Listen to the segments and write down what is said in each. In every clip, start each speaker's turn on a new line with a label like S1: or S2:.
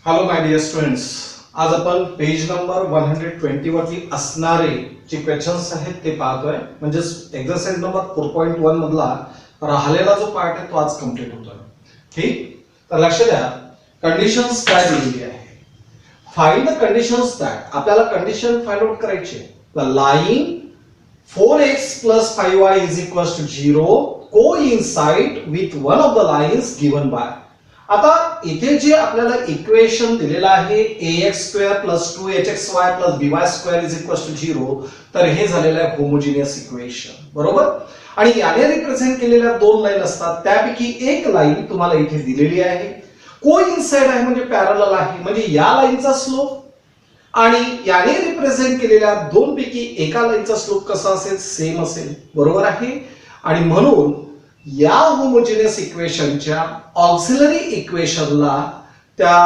S1: Hello my dear students, आज आपण page number 120 वरती असणारे जे क्वेश्चन्स आहेत ते पाहतोय. म्हणजे एक्सरसाइज नंबर 4.1 मधला राहिलेला जो पार्ट आहे तो आज कंप्लीट होतोय. ठीक, तर लक्ष द्या. कंडिशन्स काय दिलेली आहे. फाइंड द कंडिशन्स दॅट, आपल्याला कंडिशन फाइंड आउट करायची आहे. The line 4x plus 5y is equals to 0 coincide with one of the lines given by. आता इथे जे आपल्याला इक्वेशन दिलेलं आहे ax² plus 2hxy plus by² is equals to 0, तर हे झालेलं आहे होमोजिनियस इक्वेशन, बरोबर. आणि याने रिप्रेझेंट केलेल्या दोन लाईन असतात, त्यापैकी एक लाईन तुम्हाला इथे दिलेली आहे, कोइन्साइड आहे म्हणजे पॅरलल आहे, म्हणजे या लाईनचा स्लोप आणि याने रिप्रेझेंट केलेल्या दोन पैकी एका लाईनचा स्लोप कसा असेल, सेम असेल, बरोबर आहे. आणि म्हणून या होमोजिनियस इक्वेशनच्या ऑक्सिलरी इक्वेशनला त्या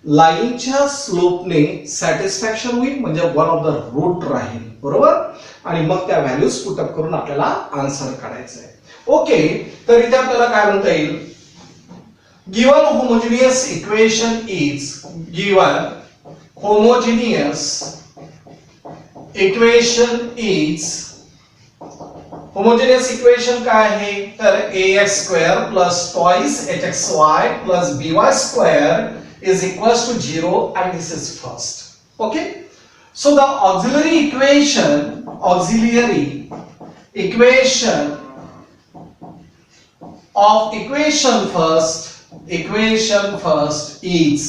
S1: लाईनच्या स्लोपने सॅटिस्फॅक्शन होईल, म्हणजे वन ऑफ द रूट राहील, बरोबर. आणि मग त्या व्हॅल्यूज पुट अप करून आपल्याला आन्सर काढायचा आहे. ओके, तर इथे आपल्याला काय म्हणता येईल, given homogeneous equation is given homogeneous equation काय आहे, तर ax² plus twice hxy plus by² is equals to 0 and this is first. Okay, so the auxiliary equation of equation first is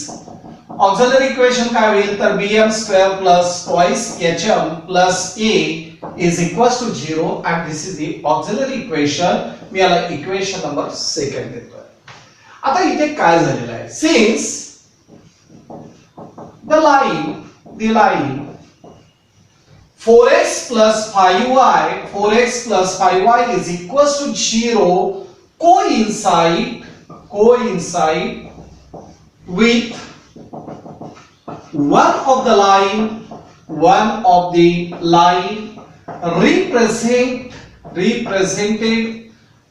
S1: auxiliary equation काय होईल, तर bm² plus twice hm plus a is equals to 0 and this is the auxiliary equation. मी याला equation number second देतोय. आता इथे काय झालेलं आहे, since the line 4x plus 5y is equals to 0 coincide with one of the line represented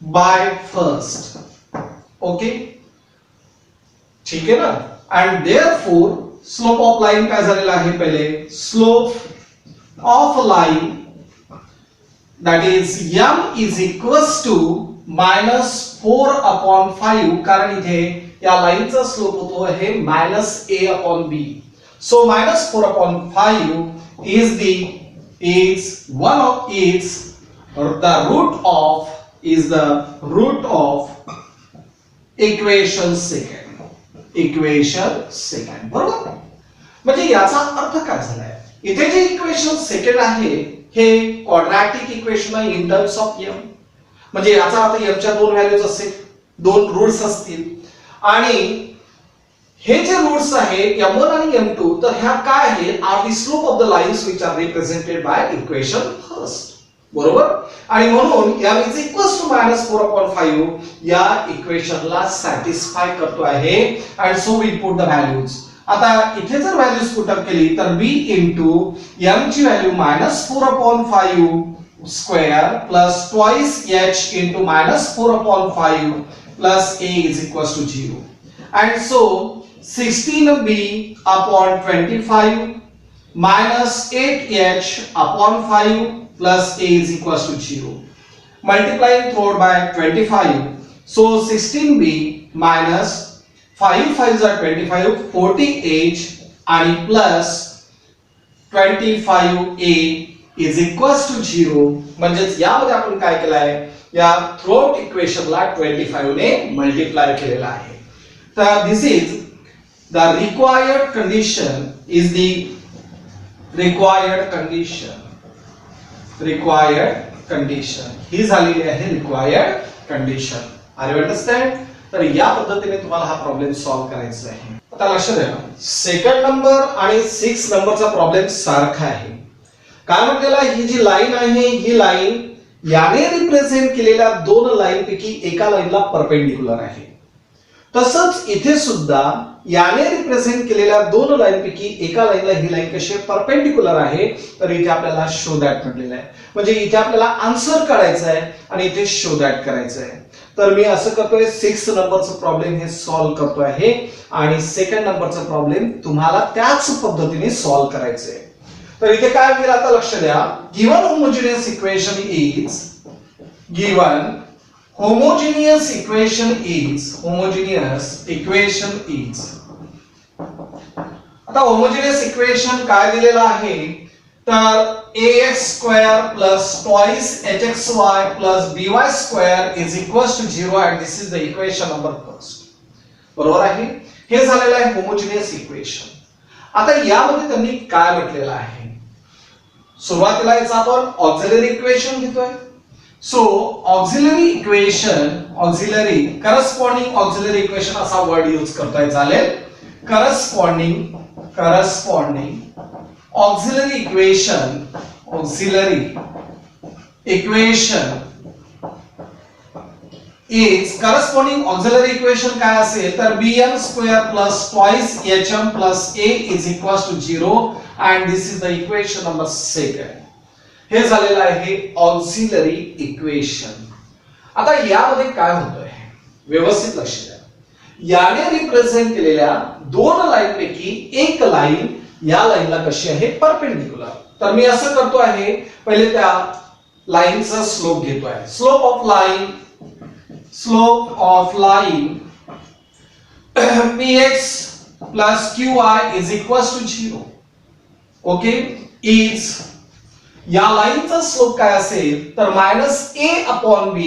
S1: by first. Okay, ठीक है ना. and therefore slope of line काय झालेला आहे, पहिले slope of line that is m is equals to -4/5, कारण इथे या लाईनचा स्लोप होतो आहे -a/b. So -4/5 is the root of equation second, बरोबर. म्हणजे याचा अर्थ काय झालाय, इथे जे इक्वेशन सेकंड आहे हे क्वाड्रॅटिक इक्वेशन आहे इन टर्म्स ऑफ m. म्हणजे याचा अर्थ m च्या दोन व्हॅल्यूज असतील, दोन रूट्स असतील, आणि हे जे रूट्स आहेत m1 आणि m2, तर ह्या काय आहेत, are the slope of the lines which are represented by equation first, बरोबर. आणि म्हणून m इज इक्वल्स टू -4/5 या इक्वेशनला सॅटिस्फाय करतो आहे. And so we put the values. आता इथे जर व्हॅल्यूज पुट अप केली तर b इनटू m ची value -4/5² plus twice h into -4/5 plus a is equals to 0. And so 16b/25 minus 8h/5 plus a is equals to 0. Multiplying through by 25. So 16b minus 5 5s are 25, 40h and plus 25a is equals to 0. म्हणजे यामध्ये आपण काय केलं आहे, या throat इक्वेशनला 25 ने multiply केलेला आहे. तर this is the required condition, ही झालेली आहे required condition. Are you understand. तर या पद्धतीने तुम्हाला हा प्रॉब्लेम सॉल्व्ह करायचा आहे. आता लक्ष द्या, सेकंड नंबर आणि 6 नंबरचा प्रॉब्लेम सारखा आहे. काय म्हटलेला, ही जी लाईन आहे ही लाईन याने रिप्रेझेंट केलेल्या दोन लाईन पैकी एका लाईनला परपेंडिक्युलर आहे. तसंच इथे सुद्धा याने रिप्रेझेंट केलेल्या दोन लाईन पैकी एका लाईनला ही लाईन कशी परपेंडिक्युलर आहे, तर इथे आपल्याला शो दॅट म्हटलेलं आहे. म्हणजे इथे आपल्याला आन्सर काढायचा आहे आणि इथे शो दॅट करायचं आहे. तर मी असं करतोय 6 नंबरचं प्रॉब्लेम हे सॉल्व्ह करतो आहे आणि सेकंड नंबरचं प्रॉब्लेम तुम्हाला त्याच पद्धतीने सॉल्व्ह करायचं आहे. तर इथे काय होईल आता लक्ष द्या. गिवन होमोजिनियस इक्वेशन इज आता होमोजिनियस इक्वेशन काय दिलेलं आहे तर ax square plus twice hxy plus by square is equals to 0 and this is the equation number first. बरोबर आहे. हे झालेलं आहे होमोजिनियस इक्वेशन. आता यामध्ये त्यांनी काय म्हटलेलं आहे सुरुवातीला याचा आपण ऑक्झिलरी इक्वेशन घेतोय. So auxiliary equation corresponding auxiliary equation असा वर्ड यूज करतोय चालेल. Corresponding auxiliary equation is corresponding auxiliary equation काय असेल तर bm square plus twice hm plus a is equals to 0 and this is the equation number 2. हे झालेलं आहे auxiliary equation. आता यामध्ये काय होतंय व्यवस्थित लक्ष द्या. याने रिप्रेझेंट केलेल्या दोन लाईन पैकी एक लाईन या लाईनला कशी आहे परपेंडिक्युलर. तर मी असं करतो आहे पहिले त्या लाईनचा स्लोप घेतो आहे. Slope of line px plus qy is equals to 0. Okay is या लाईनचा स्लोप काय असेल तर -a/b.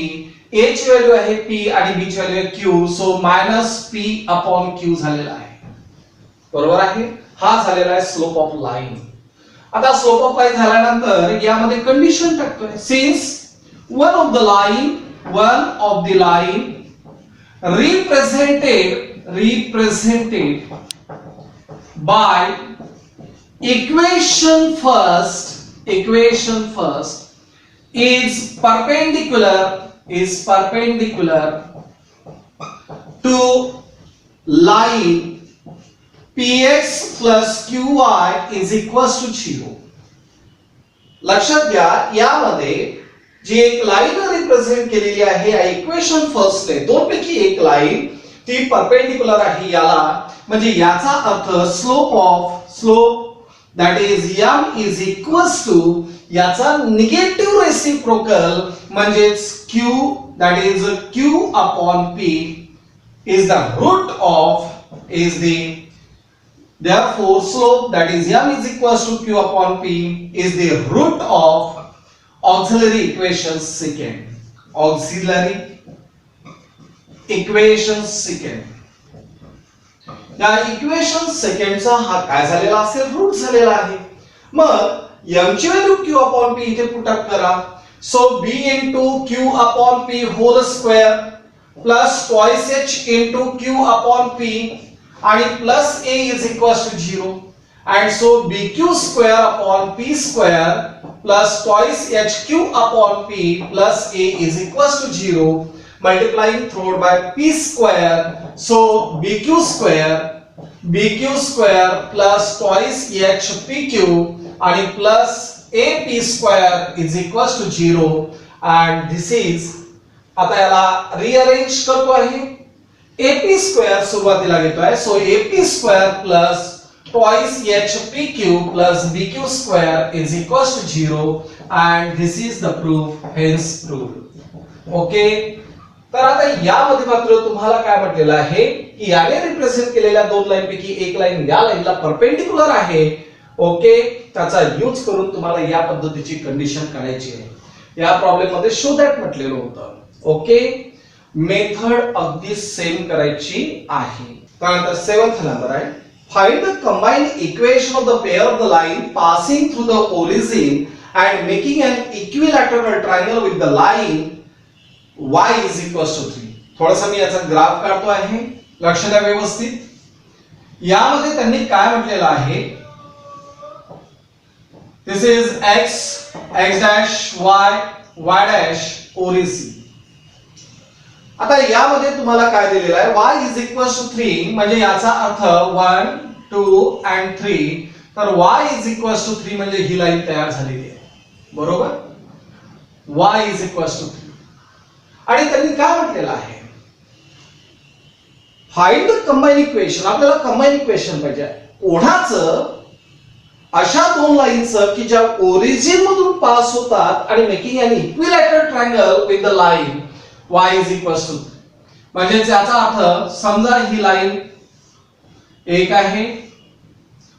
S1: a ची व्हॅल्यू आहे p आणि b ची व्हॅल्यू आहे q. सो -p/q झालेला आहे. बरोबर आहे. हा झालेला आहे स्लोप ऑफ लाईन. आता स्लोप ऑफ लाईन झाल्यानंतर यामध्ये कंडिशन टाकतोय. Since one of the line represented by equation first is perpendicular to line px plus qy is equals to 0. लक्षात घ्या यामध्ये जी एक लाईन रिप्रेझेंट केलेली आहे या इक्वेशन फर्स्ट ने दोन पैकी एक लाईन ती परपेंडिक्युलर आहे याला म्हणजे याचा अर्थ slope that is m is equals to याचा निगेटिव्ह रेसिप्रोकल म्हणजे q that is q/p is the root of is the therefore slope that is m is equals to q/p is the root of auxiliary equation second. या equation सेकंडचा हा काय झालेला असेल route झालेला आहे. मग m ची व्हॅल्यू q/p इथे पुट अप करा. So b into q/p whole square plus twice h into q/p आणि plus a is equals to 0 and so bq square upon p square plus twice hq/p plus a is equals to 0 multiplying through by p square. So bq square plus twice hpq आणि plus ap square is equals to 0 and this is आता याला rearrange करतो आहे. ap square सुरुवातीला घेतो आहे. So ap square plus twice hpq plus bq square is equals to 0 and this is the proof, hence proved. Okay तर आता यामध्ये मात्र तुम्हाला काय म्हटलेलं आहे की याने रिप्रेझेंट केलेल्या दोन लाईन पैकी एक लाईन या लाईनला परपेंडिक्युलर आहे. ओके त्याचा यूज करून तुम्हाला या पद्धतीची कंडिशन काढायची आहे. या प्रॉब्लेम मध्ये शो दॅट म्हटलेलं होतं. ओके मेथड अगदी सेम करायची आहे. त्यानंतर 7th नंबर आहे find the combined equation of the pair of the line passing through the origin and making an equilateral triangle with the line y is equals to 3. थोडासा मी याचा graph काढतो आहे लक्ष द्या व्यवस्थित. यामध्ये त्यांनी काय म्हटलेलं आहे this is x dash y dash origin. आता यामध्ये तुम्हाला काय दिलेलं आहे y is equals to 3 म्हणजे याचा अर्थ 1 2 and 3 तर y is equals to 3 म्हणजे ही लाईन तयार झालेली आहे. बरोबर y is equals to 3 आणि त्यांनी काय म्हटलेलं आहे, फाइंड द कंबाईन इक्वेशन. आपल्याला कंबाईन इक्वेशन पाहिजे कोणाचं, अशा दोन लाईनचं की ज्या ओरिजिन मधून पास होतात आणि making an equilateral triangle with the line y is equal to, म्हणजे याचा अर्थ समजा ही लाईन एक आहे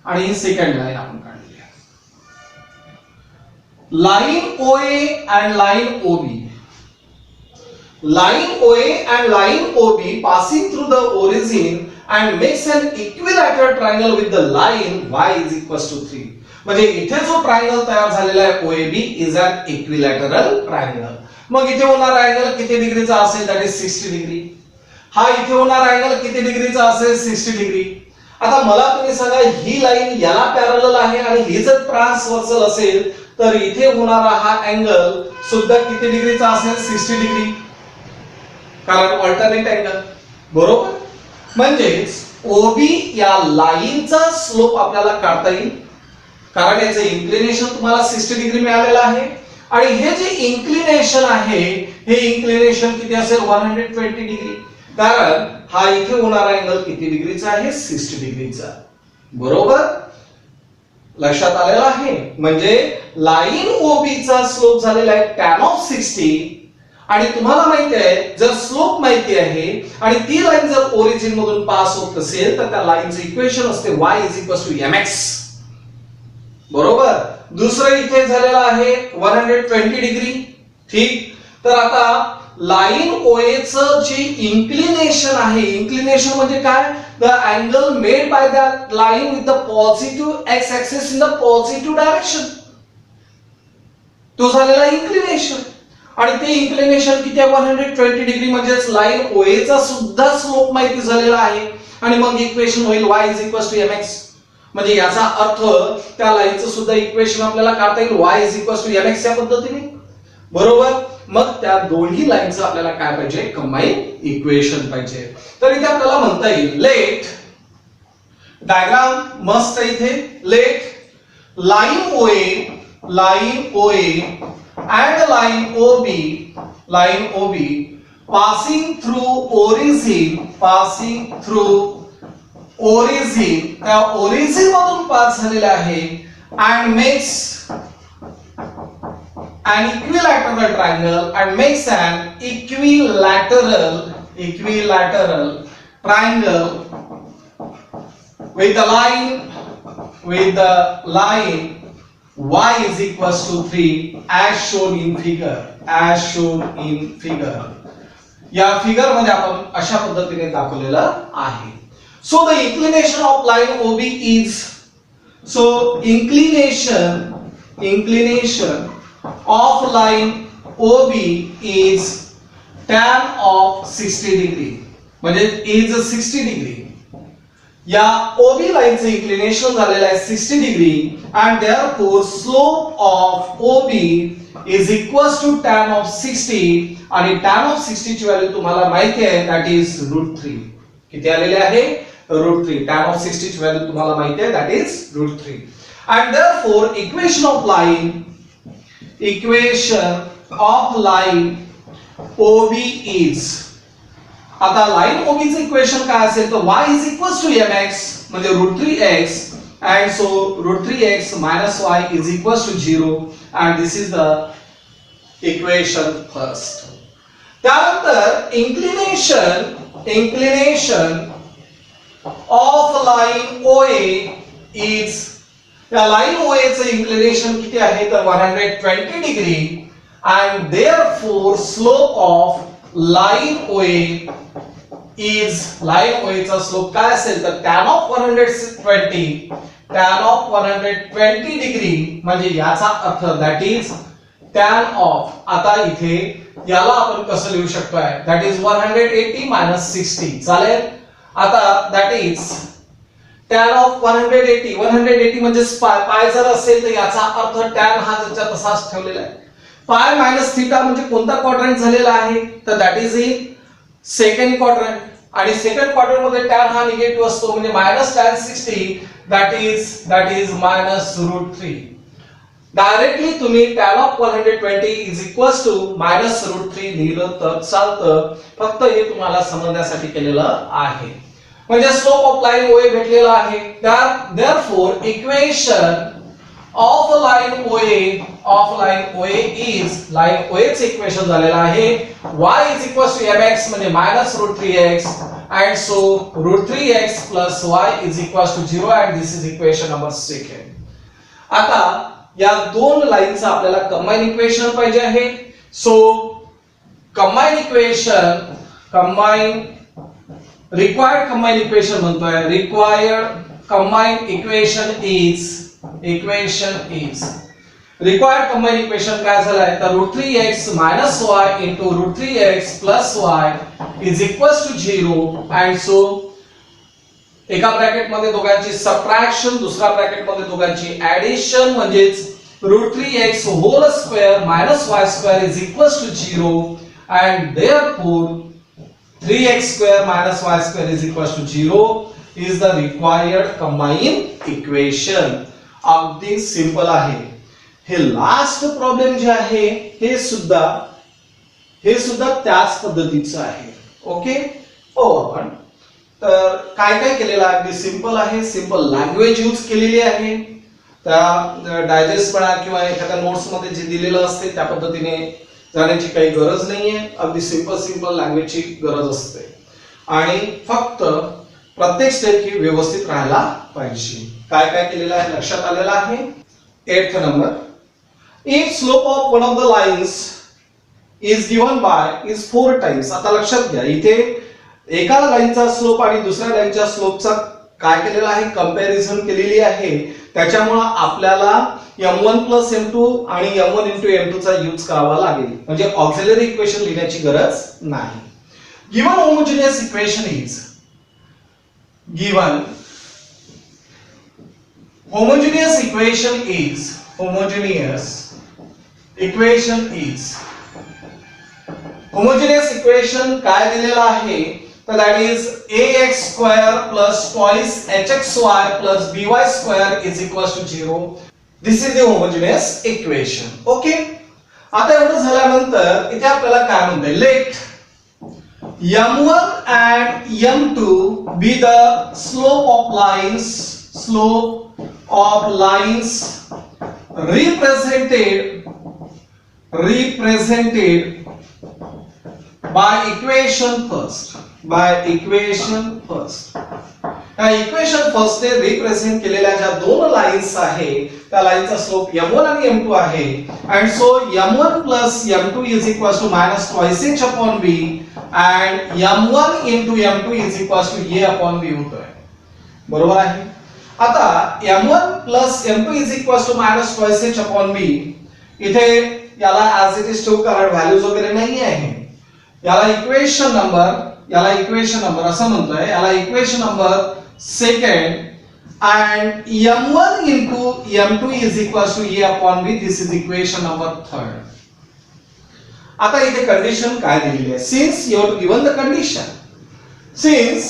S1: आणि ही सेकंड लाईन आपण काढली आहे. Line OA and line OB, line OA and line OB passing through the origin and makes an equilateral triangle with the line y is equals to 3. म्हणजे इथे जो ट्रायंगल तयार झालेला आहे OAB is an equilateral triangle. मग इथे होणारा angle किती डिग्रीचा असेल, दॅट इज 60 डिग्री. हा इथे होणारा अँगल किती डिग्रीचा असेल, 60 डिग्री. आता मला तुम्ही सांगा, ही लाईन याला पॅरलल आहे आणि ही जर ट्रान्सव्हर्सल असेल तर इथे होणारा हा अँगल सुद्धा किती डिग्रीचा असेल, 60 डिग्री, कारण ऑल्टरनेट अँगल. बरोबर. म्हणजेच OB या लाईनचा स्लोप आपल्याला काढता येईल, कारण याचं इन्क्लिनेशन तुम्हाला 60 डिग्री मिळालेलं आहे आणि हे जे इन्क्लिनेशन आहे हे इन्क्लिनेशन किती असेल, 120 डिग्री, कारण हा इथे होणारा अँगल किती डिग्रीचा आहे, 60 डिग्रीचा. बरोबर. लक्षात आलेलं आहे. म्हणजे लाईन OB चा स्लोप झालेला आहे tan of 60 आणि तुम्हाला माहिती आहे जर स्लोप माहिती आहे आणि ती लाईन जर ओरिजिन मधून पास होत असेल तर त्या लाईनचं इक्वेशन असते y is equal to mx. बरोबर. दुसरं इथे झालेलं आहे 120 डिग्री. ठीक. तर आता लाईन OA चं जे इन्क्लिनेशन आहे, इन्क्लिनेशन म्हणजे काय, the angle made by that line with the positive x axis in the positive direction, तो झालेला इन्क्लिनेशन. आणि ते इन्क्लिनेशन किती आहे, 120 डिग्री. म्हणजेच लाईन OA चा सुद्धा स्लोप माहिती झालेला आहे आणि मग इक्वेशन होईल y is equal to mx. म्हणजे याचा अर्थ त्या लाईनचं सुद्धा इक्वेशन आपल्याला काढता येईल y is equal to mx या पद्धतीने. बरोबर. मग त्या दोन्ही लाईनचं आपल्याला काय पाहिजे, कंबाईन इक्वेशन पाहिजे. तर इथे आपल्याला म्हणता येईल, लेट डायग्राम मस्त आहे इथे, let line OA and line OB passing through origin त्या origin मधून पास झालेला आहे and makes an equilateral triangle and makes an equilateral triangle with the line y is equals to 3 as shown in figure. या figure मध्ये आपण अशा पद्धतीने दाखवलेलं आहे. So the inclination of line OB is, so inclination of line OB is tan of 60 degree, म्हणजे is 60 degree. या OB लाईनचं inclination झालेलं आहे 60 degree and therefore slope of OB is equals to tan of 60 आणि tan of 60 ची value तुम्हाला माहिती आहे, that is √3. किती आलेले आहे, √3. tan of 60 ची व्हॅल्यू तुम्हाला माहिती आहे, that is √3. and therefore equation of line OB is, आता लाईन OB चं इक्वेशन काय असेल तर y is equals to mx म्हणजे √3x and so √3x minus y is equals to 0 and this is the equation first. त्यानंतर inclination of line OA is, या line OA चं inclination किती आहे तर 120 degree and therefore slope of line OA चा slope काय असेल तर tan of 120 डिग्री म्हणजे याचा अर्थ दॅट इज tan of, आता इथे याला आपण कसं लिहू शकतोय, दॅट इज 180 मायनस 60 चालेल. आता दॅट इज tan of 180 म्हणजे पाय जर असेल तर याचा अर्थ tan हा त्याच्या तसाच ठेवलेला आहे. पाय मायनस थीटा म्हणजे कोणता क्वाड्रंट झालेला आहे तर that is in second quadrant आणि सेकंड क्वाड्रंट मध्ये tan हा निगेटिव्ह असतो म्हणजे minus tan 60 that is minus √3. Directly तुम्ही tan of 120 is equals to -√3 लिहिलं तर चालतं. फक्त हे तुम्हाला समजण्यासाठी केलेलं आहे. म्हणजे स्लोप ऑफ लाईन OA भेटलेला आहे. therefore equation of line OA is line OA चे इक्वेशन झालेलं आहे y is equals to mx म्हणजे -√3x and so √3x plus y is equals to 0 and this is equation number 2. आता या दोन लाईनचं आपल्याला कंबाईन इक्वेशन पाहिजे आहे. So combine equation required combine equation म्हणतोय. Required combine equation is required combine equation काय झालंय तर √3x - y into √3x plus y is equals to 0 and so एका ब्रॅकेट मध्ये दोघांची सबट्रॅक्शन, दुसऱ्या ब्रॅकेट मध्ये दोघांची ऍडिशन म्हणजेच √3x whole square minus y square is equals to 0 and therefore 3x square minus y square is equals to 0 is the required combined equation. अगदी simple आहे. हे लास्ट प्रॉब्लेम जे आहे हे सुद्धा त्याच पद्धतीचं आहे. ओके आपण तर काय केलेलं आहे अगदी सिंपल आहे. सिंपल लँग्वेज यूज केलेली आहे. त्या डायजेस्ट म्हणा किंवा एखाद्या नोट्स मध्ये जे दिलेलं असते त्या पद्धतीने जाण्याची काही गरज नाहीये. अगदी सिंपल लँग्वेजची गरज असते आणि फक्त प्रत्येक स्टेप ही व्यवस्थित राहायला पाहिजे. काय केलेलं आहे लक्षात आलेलं आहे. 8th number if slope of one of the lines is given by is 4 times. आता लक्षात घ्या इथे एका लाईनचा स्लोप आणि दुसऱ्या लाईनच्या स्लोपचा काय केलेला आहे कंपॅरिझन केलेली आहे. त्याच्यामुळे आपल्याला m1 + m2 आणि m1 * m2 चा यूज करावा लागेल. म्हणजे ऑक्झिलरी इक्वेशन लिहिण्याची गरज नाही. Given homogeneous equation is homogeneous equation काय दिलेला आहे तर that is ax² plus twice hxy plus by² is equals to 0. This is the homogeneous equation. Okay आता एवढं झाल्यानंतर इथे आपल्याला काय म्हणते late m1 and m2 be the slope of lines represented by equation first. Equation first ने represent केलेल्या ज्या दोन लाईन्स आहे त्या लाईनचा स्लोप m1 आणि m2 आहे and so m1 plus m2 is equals to minus twice h upon b and m1 into m2 is equals to a upon b होतोय. बरोबर आहे. आता m1 plus m2 is equals to minus twice h upon b इथे याला as it is ठेवू कारण values वगैरे नाही आहे. याला इक्वेशन नंबर असं म्हणतोय. याला equation number second and m1 into m2 is equals to a upon b. This is equation number third. आता इथे कंडिशन काय दिलेली आहे since you have given the condition since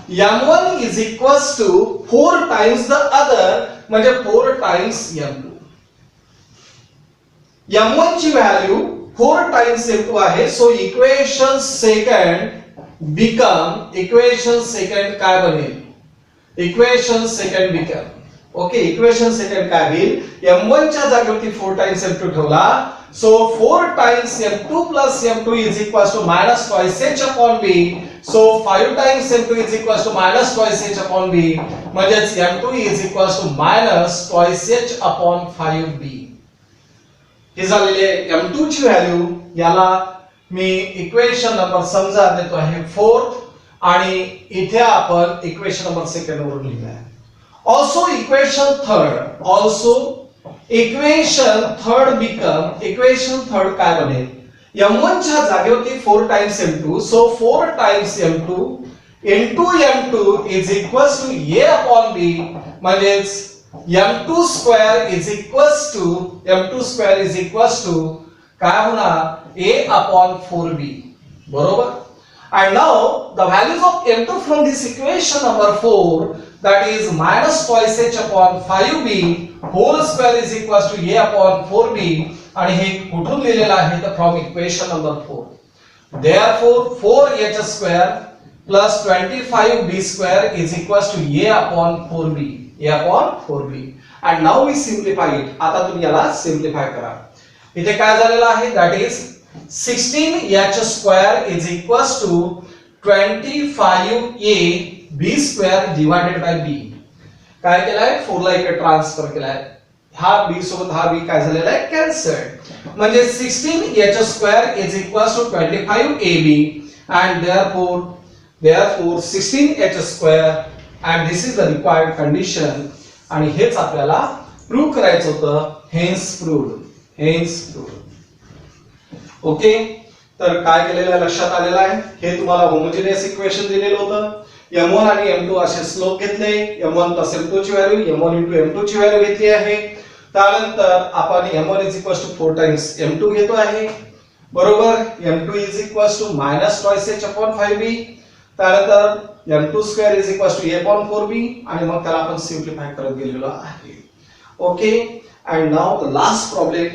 S1: m1 is equals to 4 times the other म्हणजे 4 times m2. m1 ची value 4 times m2 आहे. So equation second काय बनेल equation second become okay. Equation second काय होईल m1 च्या जागेवरती 4 times m2 ठेवला. So 4 times m2 plus m2 is equals to minus twice h upon b. So 5 times m2 is equals to minus twice h upon b म्हणजेच m2 is equals to minus twice h upon 5b. हे झालेले m2 ची value याला मी equation number समजा देतो आहे 4th आणि इथे आपण इक्वेशन नंबर सेकंड वरून लिहिलाय. Also equation third become equation third काय बनेल m1 च्या जागेवरती 4 times m2. So 4 times m2 into m2 is equals to a upon b म्हणजेच m2 square is equals to काय होणार a upon 4b. बरोबर. And now the values of m2 from this equation number 4 that is minus twice h upon 5b whole square is equals to a upon 4b आणि हे कुठून लिहिलेलं आहे तर from equation number 4. therefore 4h square plus 25b square is equals to a upon 4b and now we simplify it. आता तुम्ही याला simplify करा. इथे काय झालेलं आहे that is 16h square is equals to 25a b square divided by b. काय केलाय 4 ला इकडे ट्रान्सफर केलाय. हा b सोबत हा b काय झालेला आहे कॅन्सल. म्हणजे 16h square is equals to 25ab and therefore 16h square and this is the required condition आणि हेच आपल्याला प्रूव्ह करायचं होतं. hence proved. ओके, तर काय केलेलं लक्षात आलेलं आहे. हे तुम्हाला होमोजेनियस इक्वेशन दिलेलं होतं. m1 आणि m2 असे स्लोप घेतले. m1 प्लस m2 ची व्हॅल्यू m1 into m2 ची व्हॅल्यू घेतली आहे. त्यानंतर आपण m1 is equals to 4 times m2 घेतो आहे बरोबर. m2 is equals to minus twice h upon 5b. त्यानंतर m2 square is equals to a upon 4b आणि मग त्याला आपण सिम्प्लिफाय करत गेलेलो आहे. Okay, and now the last problem.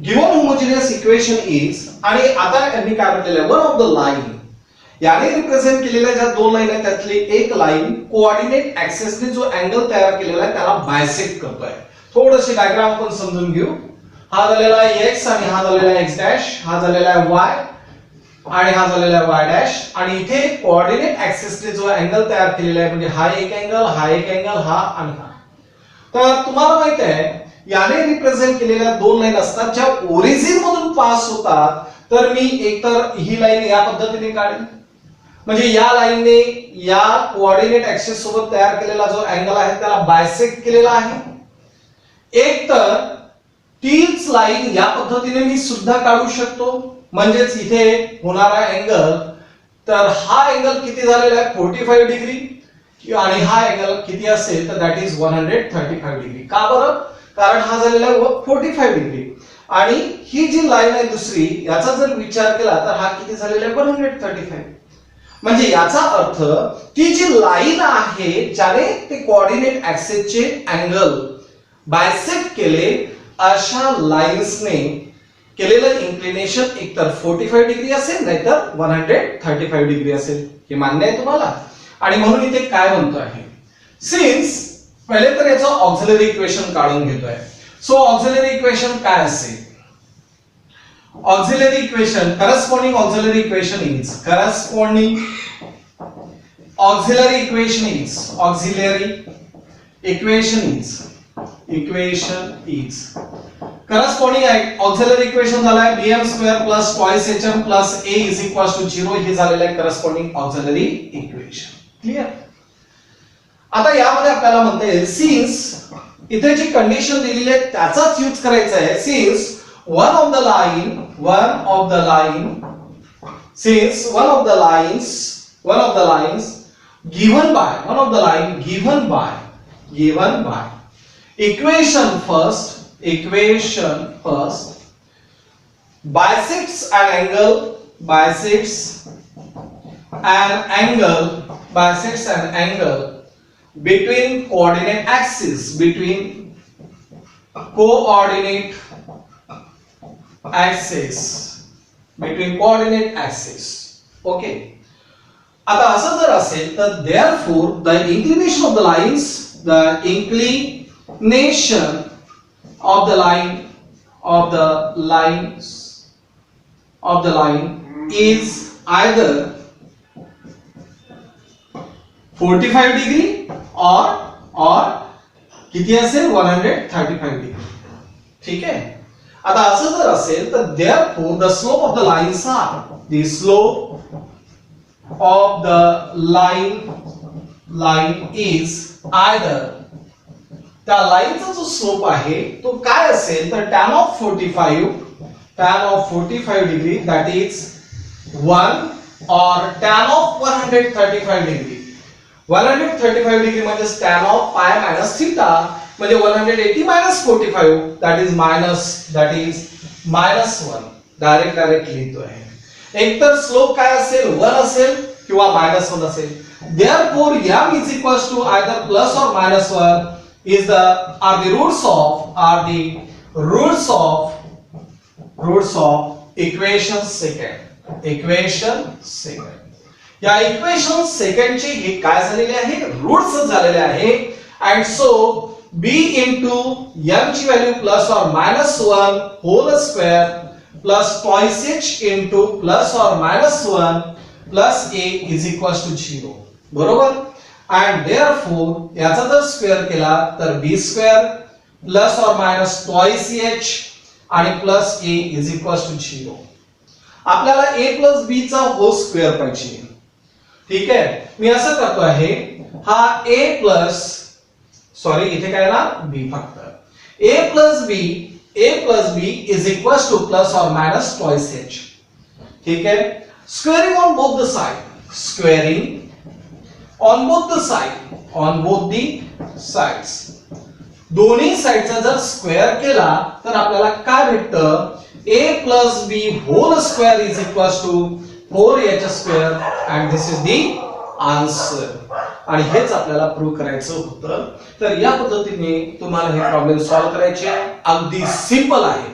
S1: given homogeneous equation is आणि आता यांनी काय म्हटलेलं आहे one of the line याने रिप्रेझेंट केलेल्या ज्या दोन लाईन आहेत त्यातली एक लाईन कोऑर्डिनेट ऍक्सिस ने जो अँगल तयार केलेला आहे त्याला बायसेक्ट करतोय. थोडीशी डायग्राम आपण समजून घेऊ. हा झालेला आहे x आणि हा झालेला आहे x डॅश, हा झालेला आहे y आणि हा झालेला आहे y डॅश आणि इथे कोऑर्डिनेट ऍक्सिस ने जो अँगल तयार केलेला आहे म्हणजे हा एक अँगल हा आणि हा. तर तुम्हाला माहित आहे याने रिप्रेझेंट केलेल्या दोन लाईन असतात ज्या ओरिजिन मधून पास होतात. तर मी एकतर ही लाईन या पद्धतीने काढेन म्हणजे या लाईनने या कोऑर्डिनेट ऍक्सिस सोबत तयार केलेला जो अँगल आहे त्याला बायसेक्ट केलेला आहे. एक तर तीच लाईन या पद्धतीने मी सुद्धा काढू शकतो म्हणजेच इथे होणारा अँगल तर हा अँगल किती झालेला आहे 45 डिग्री आणि हा अँगल किती असेल तर दॅट इज 135 डिग्री. का बरं, कारण हा झालेला आहे 45 डिग्री आणि ही जी लाईन आहे दुसरी याचा जर विचार केला तर हा किती झालेला आहे 135. म्हणजे याचा अर्थ ती जी लाईन आहे ज्याने ते कोऑर्डिनेट ऍक्सिसचे अँगल बायसेक्ट केले अशा लाईन्सने केलेलं इन्क्लिनेशन एकतर 45 डिग्री असेल नाहीतर 135 डिग्री असेल. हे मान्य आहे तुम्हाला. आणि म्हणून इथे काय म्हणतो आहे सिन्स पहिले तर याचं ऑक्झिलरी इक्वेशन काढून घेतोय. सो ऑक्झिलरी इक्वेशन काय असेल auxiliary equation corresponding auxiliary equation is corresponding auxiliary corresponding auxiliary equation झालाय bm square plus twice hm plus a is equals to 0 हे झालेलं आहे करस्पॉन्डिंग ऑक्झिलरी इक्वेशन. क्लियर. आता यामध्ये आपल्याला म्हणता येईल सिन्स इथे जी कंडिशन दिलेली आहे त्याचाच यूज करायचा आहे. Since one of the lines given by equation first bisects an angle between coordinate axis okay. आता असं जर असेल तर therefore the inclination of the lines is either 45 degree और किती असेल 135 डिग्री. ठीक आहे. आता असं जर असेल तर therefore the slope of the lines is either त्या लाईनचा जो स्लोप आहे तो काय असेल तर tan of 45 degree that is 1 or tan of 135 degree. 135 degree म्हणजे tan of pi minus theta म्हणजे 180 minus 45 that is minus 1. Direct लिहितो आहे. एकतर स्लोप काय असेल 1 असेल किंवा -1 असेल. Therefore, m is equals to either plus or minus 1 is are the roots of equation second. या इक्वेशन सेकंड चे हे काय झालेले आहे, रूट्स झालेले आहे. And so b into m ची व्हॅल्यू प्लस और minus 1 whole square plus twice h into plus और मायनस 1 प्लस a इज इक्वल टू 0. बरोबर. अँड देअरफॉर याचा जर स्क्वेअर केला तर b स्क्वेअर प्लस और मायनस ट्वाइस h आणि plus a is equal to 0. आपल्याला a प्लस b चा होल स्क्वेअर पाहिजे. ठीक आहे, मी असं करतो आहे, हा a प्लस सॉरी इथे काय ना b फक्त a plus b is equal two plus और मायनस ट्वाइस h. ठीक आहे. Squaring on both the sides दोन्ही साइडचा जर स्क्वेअर केला तर आपल्याला काय भेटतं, a plus b whole square is equal to 4h square and this is the answer. आणि हेच आपल्याला प्रूव्ह करायचं होतं. तर या पद्धतीने तुम्हाला हे प्रॉब्लेम सॉल्व्ह करायचे. अगदी सिंपल आहे.